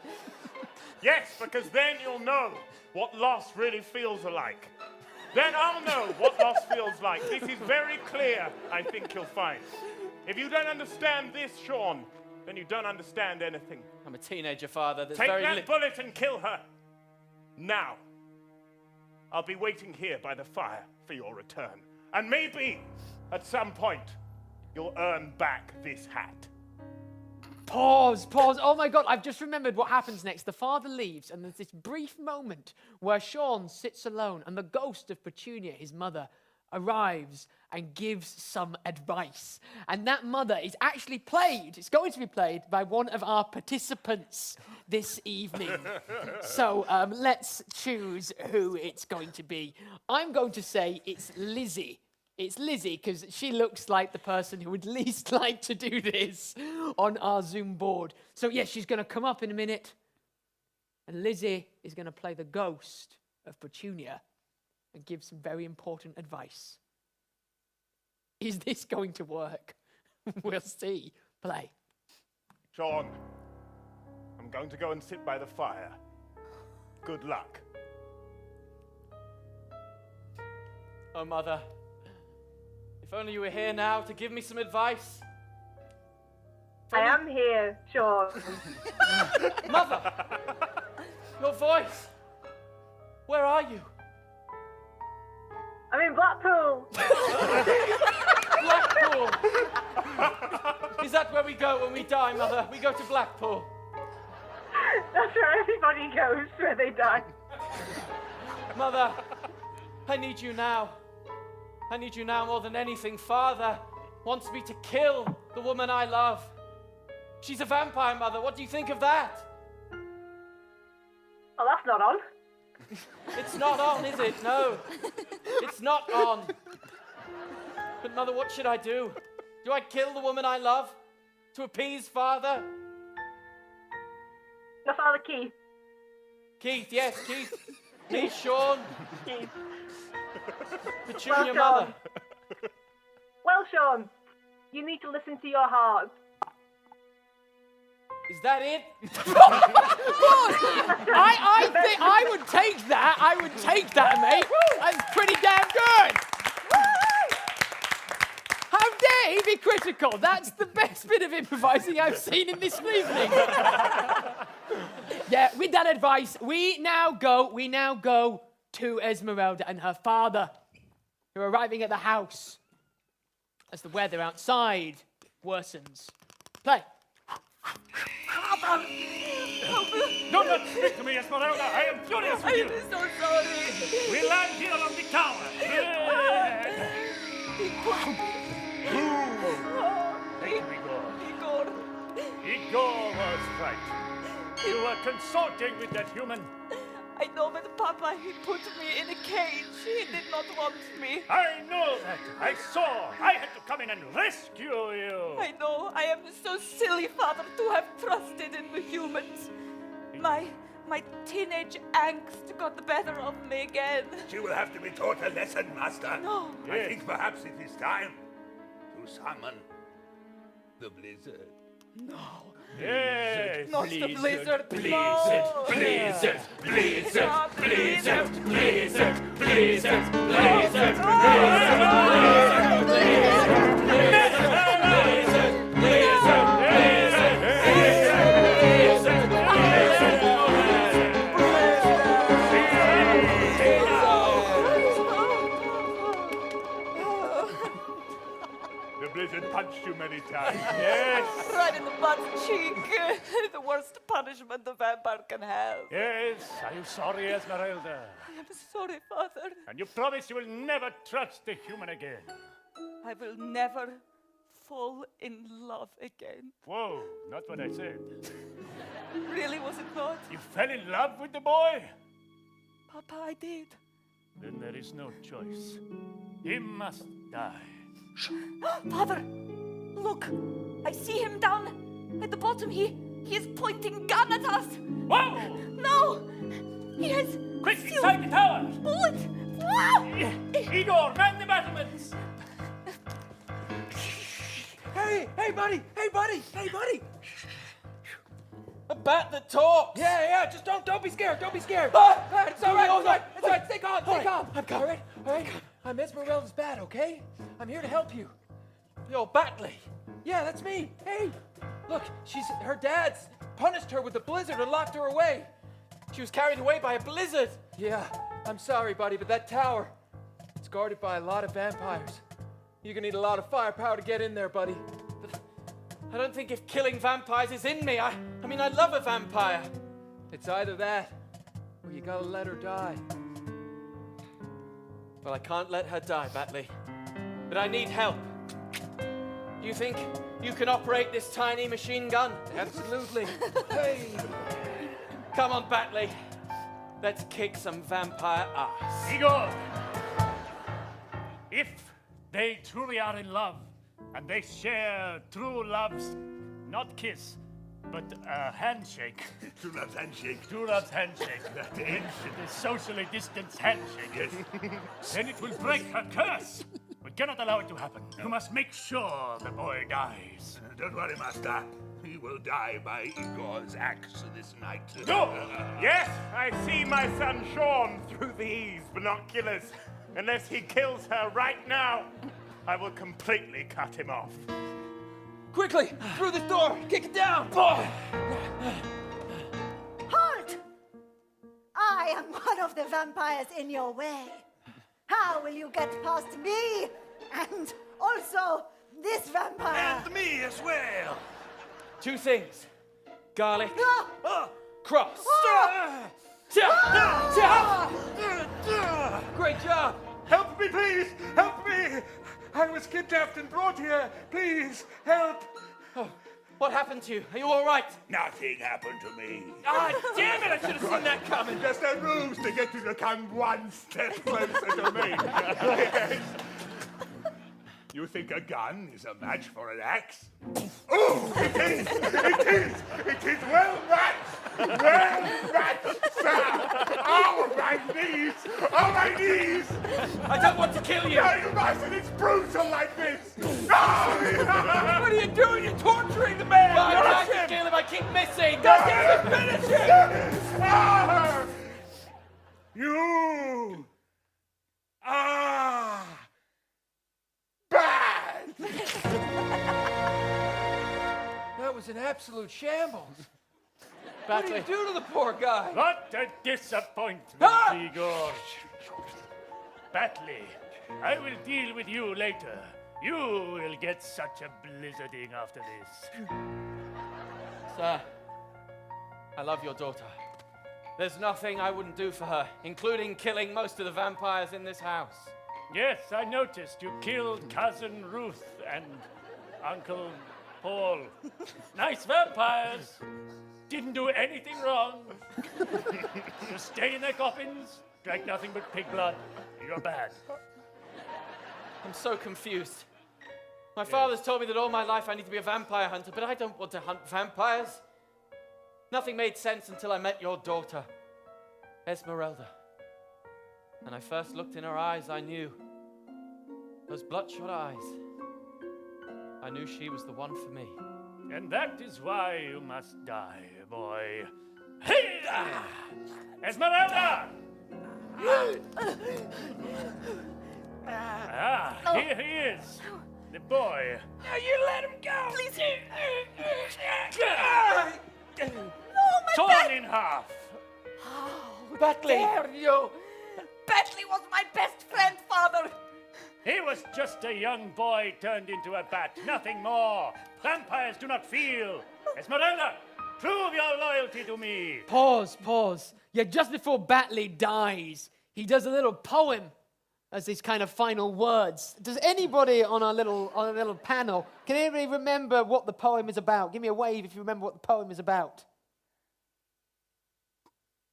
Yes, because then you'll know what loss really feels like. Then I'll know what loss feels like. This is very clear, I think you'll find. If you don't understand this, Sean, then you don't understand anything. I'm a teenager, Father. There's Take very that bullet and kill her. Now. I'll be waiting here by the fire for your return. And maybe, at some point, you'll earn back this hat. Pause. Oh my God, I've just remembered what happens next. The father leaves, and there's this brief moment where Sean sits alone, and the ghost of Petunia, his mother, arrives and gives some advice. And that mother is actually it's going to be played by one of our participants this evening. So let's choose who it's going to be. I'm going to say it's Lizzie. It's Lizzie, because she looks like the person who would least like to do this on our Zoom board. So yes, she's going to come up in a minute, and Lizzie is going to play the ghost of Petunia and give some very important advice. Is this going to work? We'll see. Play. Sean, I'm going to go and sit by the fire. Good luck. Oh, Mother. If only you were here now to give me some advice. I am here, Sean. Mother! Your voice! Where are you? I'm in Blackpool. Blackpool! Is that where we go when we die, Mother? We go to Blackpool. That's where everybody goes, where they die. Mother, I need you now. I need you now more than anything. Father wants me to kill the woman I love. She's a vampire, Mother. What do you think of that? Oh, that's not on. It's not on, is it? No. It's not on. But, Mother, what should I do? Do I kill the woman I love to appease Father? Your father, Keith. Keith, yes, Keith. Me, Sean. Keith. Petunia, Well, Mother. Well, Sean, you need to listen to your heart. Is that it? I think I would take that. I would take that, mate. That's pretty damn good. How dare he be critical? That's the best bit of improvising I've seen in this evening. Yeah, with that advice, we now go to Esmeralda and her father, who are arriving at the house as the weather outside worsens. Play. Do not speak to me, Esmeralda. I am furious with you. I'm so sorry. We land here on the tower. Igor was right. You were consorting with that human. I know, but Papa, he put me in a cage. He did not want me. I know that. I saw. I had to come in and rescue you. I know. I am so silly, Father, to have trusted in the humans. My My teenage angst got the better of me again. She will have to be taught a lesson, Master. No. I think perhaps it is time to summon the blizzard. No. Yes. Not the blizzard. Blizzard. No. Blizzard. Blizzard. Stop, Blizzard. blizzard. Blizzard. Blizzard. Blizzard. The blizzard punched you many times. Yes. Right in the butt cheek. The worst punishment the vampire can have. Yes. Are you sorry, Esmeralda? I am sorry, Father. And you promise you will never trust a human again. I will never fall in love again. Whoa, not what I said. Really, was it not? You fell in love with the boy? Papa, I did. Then there is no choice. He must die. Father, look. I see him down at the bottom. He is pointing gun at us. Whoa! No! He has... Quick, inside the tower! Bullet! Wow! Igor, man the battlements! Hey, buddy! Hey, buddy! A bat that talks! Yeah, just don't be scared, It's all right, it's all right, stay calm. I'm calm. All right. I'm Esmeralda's bat, okay? I'm here to help you. Yo, Batley. Yeah, that's me. Hey, look, her dad's punished her with the blizzard and locked her away. She was carried away by a blizzard. Yeah, I'm sorry, buddy, but that tower, it's guarded by a lot of vampires. You're gonna need a lot of firepower to get in there, buddy. But I don't think if killing vampires is in me. I mean, I love a vampire. It's either that, or you gotta let her die. Well, I can't let her die, Batley. But I need help. Do you think you can operate this tiny machine gun? Absolutely. Hey. Come on, Batley. Let's kick some vampire ass. Igor! If they truly are in love, and they share true love's, not kiss, but a handshake. True love's handshake. True love's handshake. That ancient, socially distanced handshake. Yes. Then it will break her curse. We cannot allow it to happen. You must make sure the boy dies. Don't worry, Master. He will die by Igor's axe this night. No! Yes, I see my son Sean through these binoculars. Unless he kills her right now, I will completely cut him off. Quickly, through this door, kick it down. Halt! I am one of the vampires in your way. How will you get past me? And also this vampire. And me as well. Two things. Garlic. Cross. Great job. Help me, please! Help me! I was kidnapped and brought here. Please, help! Oh, what happened to you? Are you all right? Nothing happened to me. Ah, damn it! I should have seen that coming. Just a ruse to get you to come one step closer to me. Yes. You think a gun is a match for an axe? Oh, it is! It is! It is well matched! Well matched, sir! Oh, my knees! Oh, my knees! I don't want to kill you! No, you mustn't! It's brutal like this! Oh, what are you doing? You're torturing the man! Well, I can't kill him. I keep missing! Finish him! Oh, you are bad! That was an absolute shambles. What did you do to the poor guy? What a disappointment, Igor. Batley, I will deal with you later. You will get such a blizzarding after this. Sir, I love your daughter. There's nothing I wouldn't do for her, including killing most of the vampires in this house. Yes, I noticed you killed Cousin Ruth and Uncle Paul. Nice vampires. Didn't do anything wrong. Just stay in their coffins, drank nothing but pig blood. You're bad. I'm so confused. My father's told me that all my life I need to be a vampire hunter, but I don't want to hunt vampires. Nothing made sense until I met your daughter, Esmeralda. And I first looked in her eyes, I knew. Those bloodshot eyes. I knew she was the one for me. And that is why you must die, boy. Hey! Esmeralda! Here he is. The boy. No, you let him go! Please! Torn in half. Oh, Batley! Dare you! Batley was my best friend, Father! He was just a young boy turned into a bat, nothing more. Vampires do not feel. Esmeralda, prove your loyalty to me. Pause. Yeah, just before Batley dies, he does a little poem as his kind of final words. Does anybody on our little panel, can anybody remember what the poem is about? Give me a wave if you remember what the poem is about.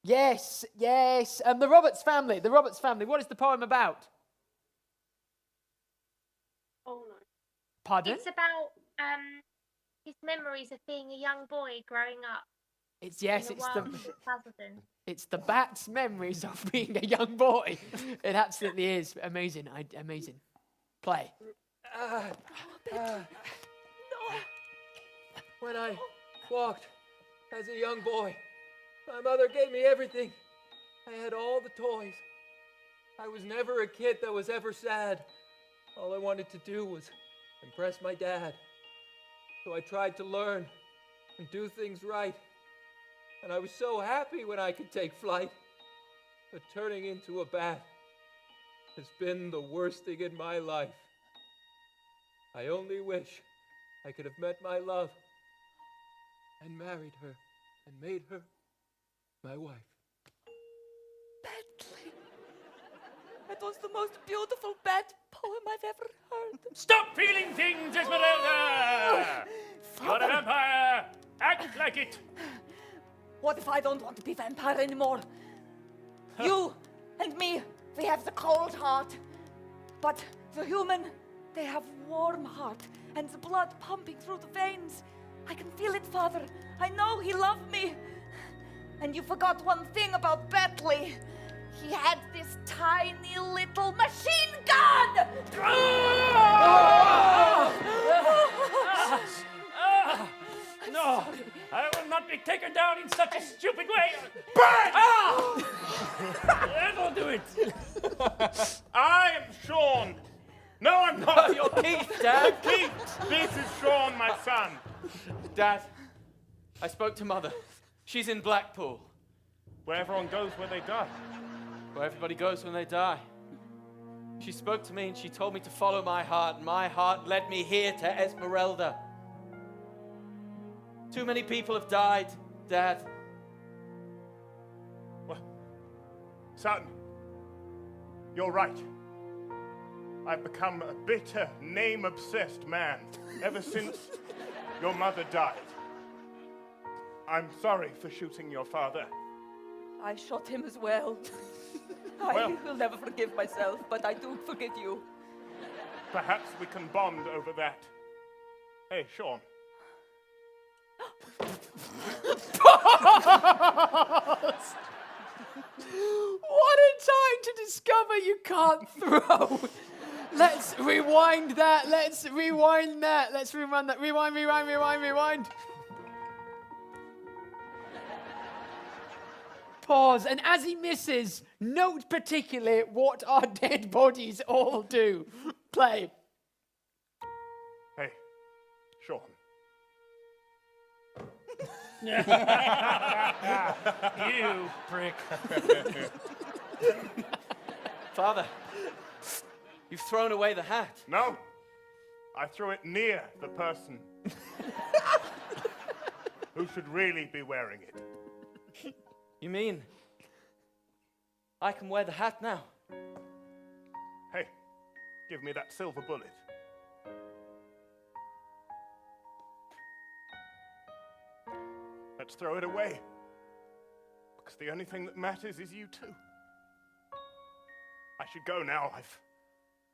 Yes. The Roberts family. What is the poem about? Oh no. Pardon? It's about his memories of being a young boy growing up. It's the It's the bat's memories of being a young boy. It absolutely is amazing. Amazing. Play. When I walked as a young boy, my mother gave me everything. I had all the toys. I was never a kid that was ever sad. All I wanted to do was impress my dad. So I tried to learn and do things right. And I was so happy when I could take flight. But turning into a bat has been the worst thing in my life. I only wish I could have met my love and married her and made her my wife. Batley. It was the most beautiful bat poem I've ever heard. Stop feeling things, Esmeralda! You're a vampire. Act like it. What if I don't want to be vampire anymore? You and me, we have the cold heart. But the human, they have warm heart and the blood pumping through the veins. I can feel it, Father. I know he loved me. And you forgot one thing about Batley. He had this tiny little machine gun! No, I will not be taken down in such a stupid way. Burn! That'll do it. I am Sean. No, I'm not. You're Keith, Dad. Keith, this is Sean, my son. Dad, I spoke to Mother. She's in Blackpool. Where everyone goes where they die. Where everybody goes when they die. She spoke to me and she told me to follow my heart. My heart led me here to Esmeralda. Too many people have died, Dad. Well, son, you're right. I've become a bitter, name-obsessed man ever since your mother died. I'm sorry for shooting your father. I shot him as well. Well, I will never forgive myself, but I do forgive you. Perhaps we can bond over that. Hey, Sean. What a time to discover you can't throw. Let's rewind that. Let's rewind that. Rewind. Pause. And as he misses, note particularly what our dead bodies all do. Play. Hey, Sean. You prick. Father, you've thrown away the hat. No, I threw it near the person who should really be wearing it. You mean I can wear the hat now? Hey, give me that silver bullet. Let's throw it away. Because the only thing that matters is you two. I should go now. I've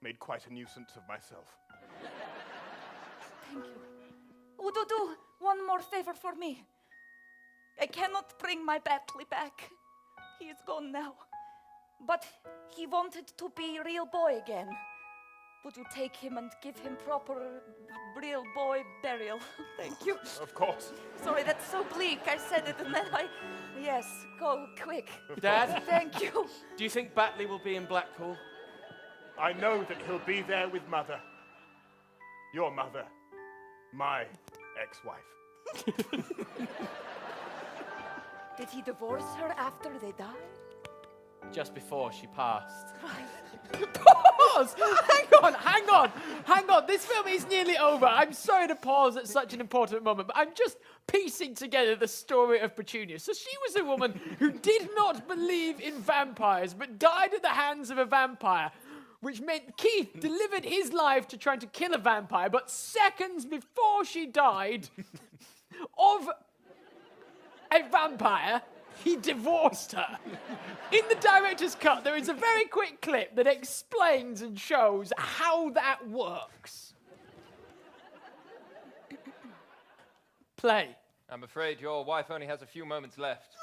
made quite a nuisance of myself. Thank you. Oh, do one more favor for me. I cannot bring my Batley back. He is gone now. But he wanted to be real boy again. Would you take him and give him proper real boy burial? Thank you. Of course. Sorry, that's so bleak. I said it and then Yes, go quick. Dad? Thank you. Do you think Batley will be in Blackpool? I know that he'll be there with Mother. Your mother. My ex-wife. Did he divorce her after they died? Just before she passed. Right. Pause! Hang on. This film is nearly over. I'm sorry to pause at such an important moment, but I'm just piecing together the story of Petunia. So she was a woman who did not believe in vampires, but died at the hands of a vampire, which meant Keith delivered his life to trying to kill a vampire, but seconds before she died of a vampire, he divorced her. In the director's cut, there is a very quick clip that explains and shows how that works. Play. I'm afraid your wife only has a few moments left.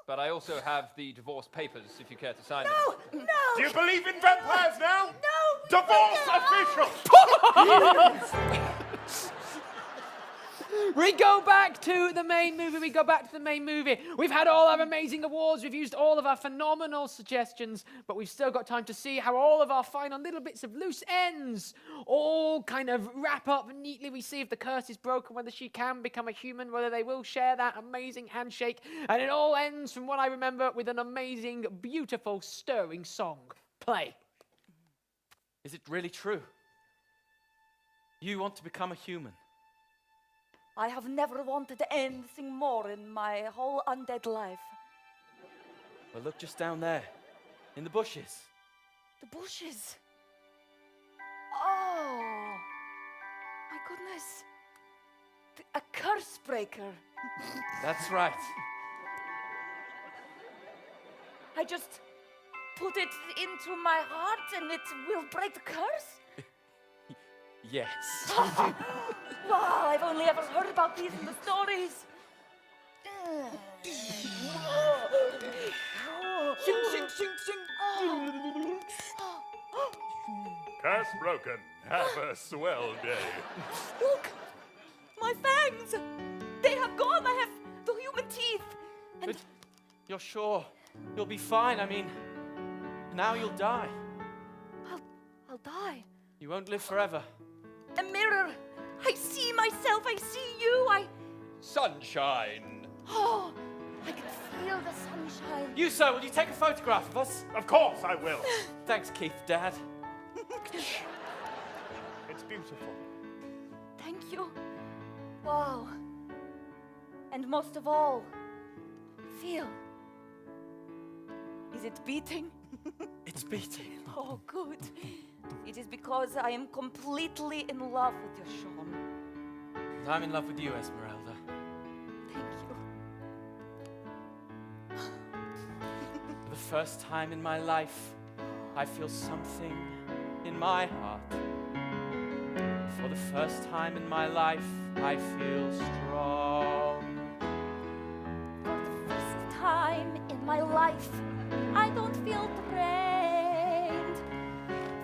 But I also have the divorce papers, if you care to sign them. No! Do you believe in vampires now? No! Divorce official! We go back to the main movie. We've had all our amazing awards. We've used all of our phenomenal suggestions, but we've still got time to see how all of our final little bits of loose ends all kind of wrap up neatly. We see if the curse is broken, whether she can become a human, whether they will share that amazing handshake. And it all ends, from what I remember, with an amazing, beautiful, stirring song. Play. Is it really true? You want to become a human? I have never wanted anything more in my whole undead life. Well, look just down there, in the bushes. The bushes? Oh, my goodness. A curse breaker. That's right. I just put it into my heart and it will break the curse? Yes. Wow, I've only ever heard about these in the stories. Sing, sing, sing, sing. Curse broken. Have a swell day. Look, my fangs. They have gone. I have the human teeth. And but you're sure you'll be fine? I mean, now you'll die. I'll die. You won't live forever. A mirror. I see myself. I see you. Sunshine. Oh, I can feel the sunshine. You, sir, will you take a photograph of us? Of course I will. Thanks, Keith, Dad. It's beautiful. Thank you. Wow. And most of all, feel. Is it beating? It's beating. Oh, good. It is because I am completely in love with you, Sean. And I'm in love with you, Esmeralda. Thank you. For the first time in my life, I feel something in my heart. For the first time in my life, I feel strong. For the first time in my life, I don't feel drained.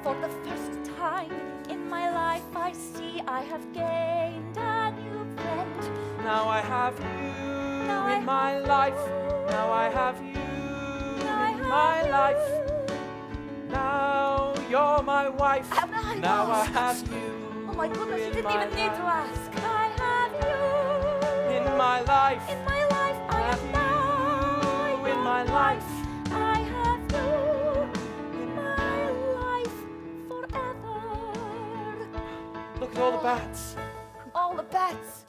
For the first time in my life, I see I have gained a new friend. Now I have you in my life. Now I have you in my life. Now you're my wife. Now I have you. Oh my goodness, you didn't even need to ask. I have you in my life. In my life, I have you in my life. I have you in my life forever. Look at all the bats. All the bats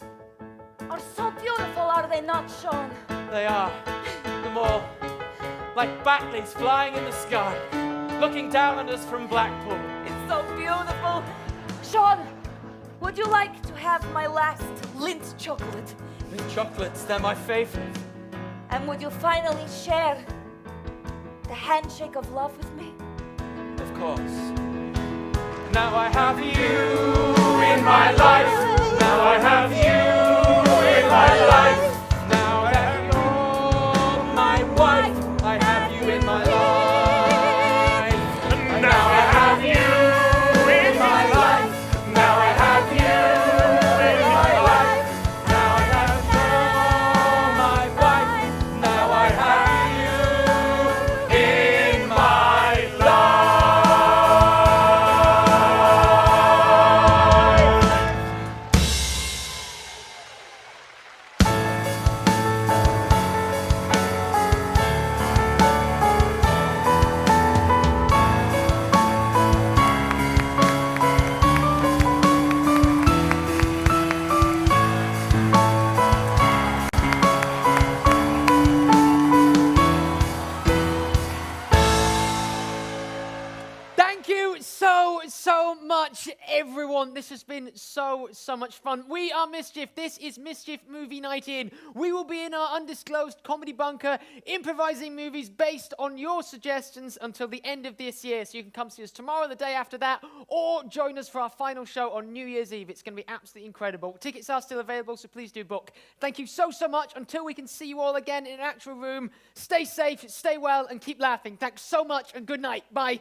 are so beautiful, are they not, Sean? They are. Them all. Like Batleys flying in the sky, looking down at us from Blackpool. It's so beautiful. Sean, would you like to have my last Lindt chocolate? Lindt chocolates, they're my favorite. And would you finally share the handshake of love with me? Of course. Now I have you in my life. Now I have you in my life. Now I have you. everyone. This has been so much fun. We are Mischief. This is Mischief Movie Night In. We will be in our undisclosed comedy bunker, improvising movies based on your suggestions until the end of this year. So you can come see us tomorrow, the day after that, or join us for our final show on New Year's Eve. It's going to be absolutely incredible. Tickets are still available, so please do book. Thank you so much. Until we can see you all again in an actual room, stay safe, stay well, and keep laughing. Thanks so much, and good night. Bye.